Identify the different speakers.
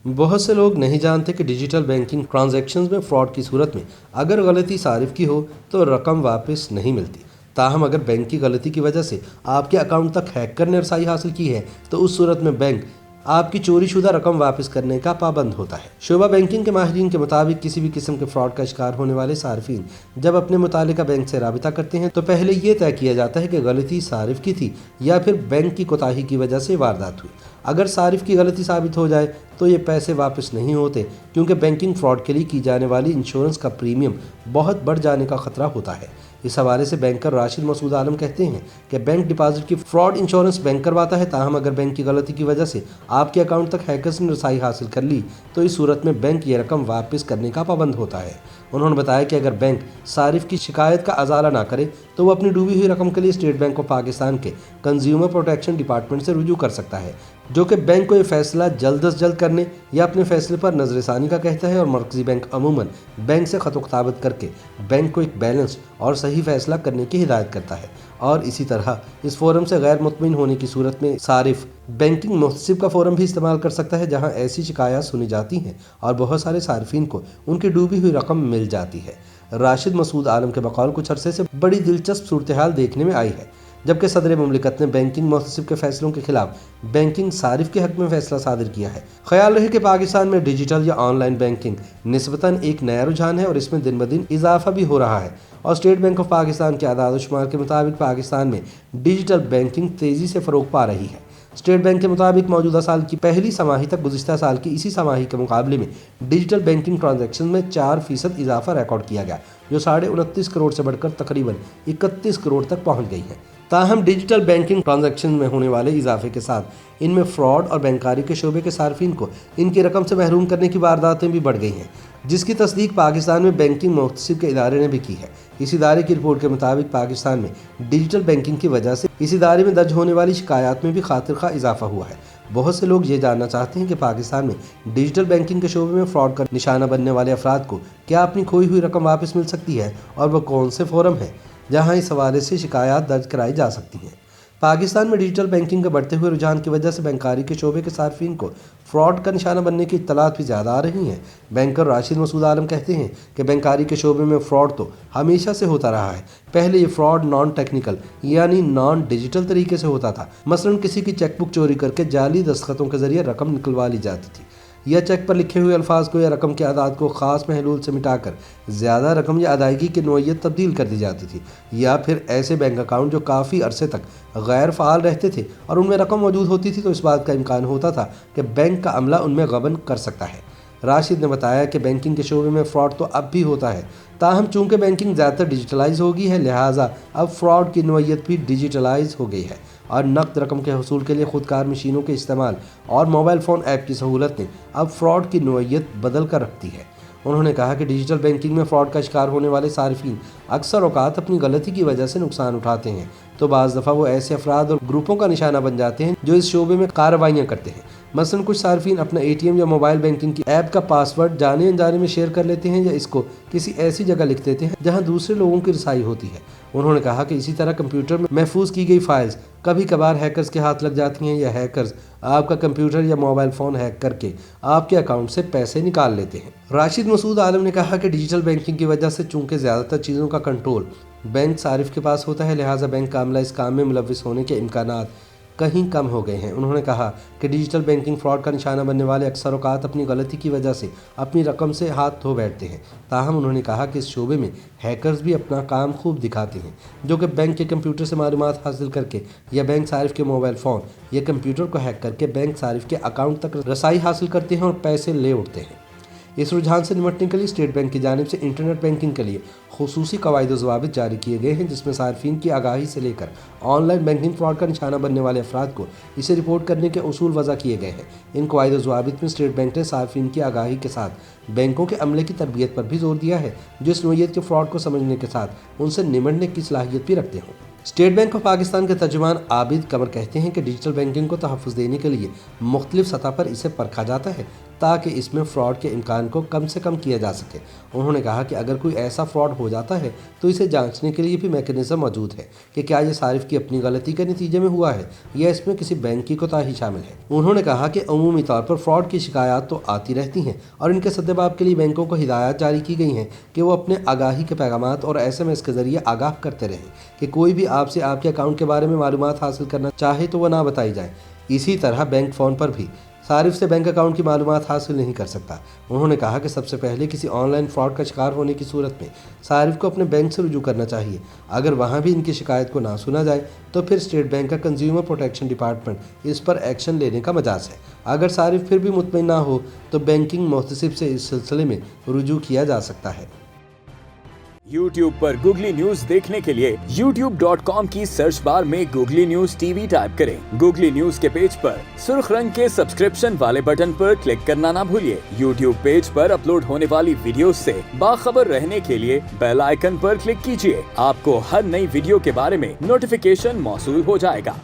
Speaker 1: बहुत से लोग नहीं जानते कि डिजिटल बैंकिंग ट्रांजैक्शंस में फ्रॉड की सूरत में अगर गलती सारिफ की हो तो रकम वापस नहीं मिलती। ताहम अगर बैंक की गलती की वजह से आपके अकाउंट तक हैकर ने रसाई हासिल की है तो उस सूरत में बैंक आपकी चोरी शुदा रकम वापस करने का पाबंद होता है। शोभा बैंकिंग के माहिरीन के मुताबिक किसी भी किस्म के फ्रॉड का शिकार होने वाले सार्फिन जब अपने मुतालिका बैंक से राबिता करते हैं तो पहले ये तय किया जाता है कि गलती सारिफ की थी या फिर बैंक की कोताही की वजह से वारदात हुई। अगर सारिफ की गलती साबित हो जाए तो ये पैसे वापस नहीं होते, क्योंकि बैंकिंग फ्रॉड के लिए की जाने वाली इंश्योरेंस का प्रीमियम बहुत बढ़ जाने का खतरा होता है। इस हवाले से बैंकर राशिद मसूद आलम कहते हैं कि बैंक डिपॉजिट की फ्रॉड इंश्योरेंस बैंक करवाता है। ताहम अगर बैंक की गलती की वजह से आपके अकाउंट तक हैकर्स ने रसाई हासिल कर ली तो इस सूरत में बैंक ये रकम वापस करने का पाबंद होता है। उन्होंने बताया कि अगर बैंक सारिफ की शिकायत का अजाला ना करे तो वो अपनी डूबी हुई रकम के लिए स्टेट बैंक ऑफ पाकिस्तान के कंज्यूमर प्रोटेक्शन डिपार्टमेंट से रुजू कर सकता है, जो कि बैंक को ये फैसला जल्द अज जल्द करने या अपने फैसले पर नजरसानी का कहता है। और मरकजी बैंक अमूमन बैंक से खत खिताबत करके बैंक को एक बैलेंस और सही फैसला करने की हिदायत करता है। और इसी तरह इस फोरम से गैर मुतमिन होने की सूरत में सारिफ बैंकिंग मुहतसिब का फोरम भी इस्तेमाल कर सकता है, जहां ऐसी शिकायत सुनी जाती हैं और बहुत सारे सार्फिन को उनकी डूबी हुई रकम मिल जाती है। राशिद मसूद आलम के बकौल कुछ अरसे से बड़ी दिलचस्प सूरत हाल देखने में आई है, जबकि सदर मुमलिकत ने बैंकिंग मुहतसिब के फैसलों के खिलाफ बैंकिंग सारिफ के हक में फैसला सादिर किया है। ख्याल रहे कि पाकिस्तान में डिजिटल या ऑनलाइन बैंकिंग निस्बतन एक नया रुझान है और इसमें दिन ब दिन इजाफा भी हो रहा है। और स्टेट बैंक ऑफ पाकिस्तान के आदाद शुमार के मुताबिक पाकिस्तान में डिजिटल बैंकिंग तेज़ी से फ़रोग पा रही है। स्टेट बैंक के मुताबिक मौजूदा साल की पहली छमाही तक गुज़िश्ता साल की इसी छमाही के मुकाबले में डिजिटल बैंकिंग ट्रांजैक्शन में 4% इजाफा रिकॉर्ड किया गया, जो 29.5 करोड़ से बढ़कर तकरीबन 31 करोड़ तक पहुंच गई है। ताहम डिजिटल बैंकिंग ट्रांजैक्शन में होने वाले इजाफे के साथ इनमें फ्रॉड और बैंकारी के शोबे के सार्फिन को इनकी रकम से महरूम करने की वारदातें भी बढ़ गई हैं, जिसकी तस्दीक पाकिस्तान में बैंकिंग मुहतसिब के इदारे ने भी की है। इस इदारे की रिपोर्ट के मुताबिक पाकिस्तान में डिजिटल बैंकिंग की वजह से इस इदारे में दर्ज होने वाली शिकायत में भी खातिर खा इजाफा हुआ है। बहुत से लोग ये जानना चाहते हैं कि पाकिस्तान में डिजिटल बैंकिंग के शोबे में फ्रॉड का निशाना बनने वाले अफराद को क्या अपनी खोई हुई रकम वापस मिल सकती है और वह कौन से फोरम है जहां इस हवाले से शिकायत दर्ज कराई जा सकती हैं। पाकिस्तान में डिजिटल बैंकिंग के बढ़ते हुए रुझान की वजह से बैंकारी के शोबे के सार्फिन को फ्रॉड का निशाना बनने की इत्तलात भी ज़्यादा आ रही हैं। बैंकर राशिद मसूद आलम कहते हैं कि बैंकारी के शोबे में फ़्रॉड तो हमेशा से होता रहा है। पहले ये फ्रॉड नॉन टेक्निकल यानी नॉन डिजिटल तरीके से होता था। मसलन किसी की चेकबुक चोरी करके जाली दस्तखतों के जरिए रकम निकलवा ली जाती थी, या चेक पर लिखे हुए अल्फाज को या रकम के आदाद को ख़ास महलूल से मिटाकर ज़्यादा रकम या अदायगी की नोयत तब्दील कर दी जाती थी, या फिर ऐसे बैंक अकाउंट जो काफ़ी अरसे तक गैर फ़ाल रहते थे और उनमें रकम मौजूद होती थी तो इस बात का इम्कान होता था कि बैंक का अमला उनमें गबन कर सकता है। राशिद ने बताया कि बैंकिंग के शोबे में फ़्रॉड तो अब भी होता है, ताहम चूँकि बैंकिंग ज़्यादातर डिजिटलाइज हो गई है लिहाजा अब फ्रॉड की नोयत भी डिजिटलाइज हो गई है और नकद रकम के हसूल के लिए खुदकार मशीनों के इस्तेमाल और मोबाइल फ़ोन ऐप की सहूलत ने अब फ्रॉड की नोयत बदल कर रखती है। उन्होंने कहा कि डिजिटल बैंकिंग में फ्रॉड का शिकार होने वाले सार्फिन अक्सर औकात अपनी गलती की वजह से नुकसान उठाते हैं, तो बाज़ दफ़ा वो ऐसे अफराद और ग्रुपों का निशाना बन जाते हैं जो इस शोबे में कार्रवाइयाँ करते हैं। मसलन कुछ सार्फिन अपना ATM या मोबाइल बैंकिंग की ऐप का पासवर्ड जाने अनजाने में शेयर कर लेते हैं या इसको किसी ऐसी जगह लिख देते हैं जहां दूसरे लोगों की रसाई होती है। उन्होंने कहा कि इसी तरह कंप्यूटर में महफूज की गई फाइल्स कभी कभार हैकर्स के हाथ लग जाती हैं या हैकर्स आपका कंप्यूटर या मोबाइल फ़ोन हैक करके आपके अकाउंट से पैसे निकाल लेते हैं। राशिद मसूद आलम ने कहा कि डिजिटल बैंकिंग की वजह से चूँकि ज़्यादातर चीज़ों का कंट्रोल बैंक सारिफ के पास होता है लिहाजा बैंक का अमला इस काम में मुलविस होने के इम्कानात कहीं कम हो गए हैं। उन्होंने कहा कि डिजिटल बैंकिंग फ्रॉड का निशाना बनने वाले अक्सर औकात अपनी गलती की वजह से अपनी रकम से हाथ धो बैठते हैं। ताहम उन्होंने कहा कि इस शोबे में हैकर्स भी अपना काम खूब दिखाते हैं, जो कि बैंक के कंप्यूटर से मालूमात हासिल करके या बैंक सारिफ के मोबाइल फ़ोन या कंप्यूटर को हैक करके बैंक सारिफ के अकाउंट तक रसाई हासिल करते हैं और पैसे ले उठते हैं। इस रुझान से निपटने के लिए स्टेट बैंक की जानिब से इंटरनेट बैंकिंग के लिए खुसूसी कवायद ज़वाबित जारी किए गए हैं, जिसमें सार्फिन की आगाही से लेकर ऑनलाइन बैंकिंग फ्रॉड का निशाना बनने वाले अफराद को इसे रिपोर्ट करने के उसूल वज़ा किए गए हैं। इन कवायद ज़वाबित में स्टेट बैंक ने सार्फिन की आगाही के साथ बैंकों के अमले की तरबियत पर भी जोर दिया है जो इस नोयत के फ्रॉड को समझने के साथ उनसे निमटने की सलाहियत भी रखते हों। स्टेट बैंक ऑफ पाकिस्तान के तर्जुमान आबिद कमर कहते हैं कि डिजिटल बैंकिंग को तहफ़्फ़ुज़ देने के लिए मुख्तलिफ सतह पर इसे परखा जाता है ताकि इसमें फ़्रॉड के इम्कान को कम से कम किया जा सके। उन्होंने कहा कि अगर कोई ऐसा फ्रॉड हो जाता है तो इसे जांचने के लिए भी मैकेनिज़्म मौजूद है कि क्या ये सारिफ की अपनी गलती के नतीजे में हुआ है या इसमें किसी बैंक की कोताही शामिल है। उन्होंने कहा कि अमूमी तौर पर फ्रॉड की शिकायत तो आती रहती हैं और इनके सद्देबाब के लिए बैंकों को हिदायत जारी की गई हैं कि वो अपने आगाही के पैगामात और SMS के ज़रिए आगाह करते रहें कि कोई भी आपसे आपके अकाउंट के बारे में मालूमात हासिल करना चाहे तो वह ना बताई जाए। इसी तरह बैंक फ़ोन पर भी सारिफ से बैंक अकाउंट की मालूमात हासिल नहीं कर सकता। उन्होंने कहा कि सबसे पहले किसी ऑनलाइन फ्रॉड का शिकार होने की सूरत में सारिफ को अपने बैंक से रुजू करना चाहिए। अगर वहां भी इनकी शिकायत को ना सुना जाए तो फिर स्टेट बैंक का कंज्यूमर प्रोटेक्शन डिपार्टमेंट इस पर एक्शन लेने का मजाज है। अगर सारिफ फिर भी मुतमईन ना हो तो बैंकिंग मोहतसिब से इस सिलसिले में रुजू किया जा सकता है।
Speaker 2: YouTube पर गूगली न्यूज देखने के लिए youtube.com की सर्च बार में गूगली न्यूज TV टाइप करें। गूगली न्यूज के पेज पर सुर्ख रंग के सब्सक्रिप्शन वाले बटन पर क्लिक करना ना भूलिए। YouTube पेज पर अपलोड होने वाली वीडियोस से बाखबर रहने के लिए बेल आइकन पर क्लिक कीजिए। आपको हर नई वीडियो के बारे में नोटिफिकेशन मौसूल हो जाएगा।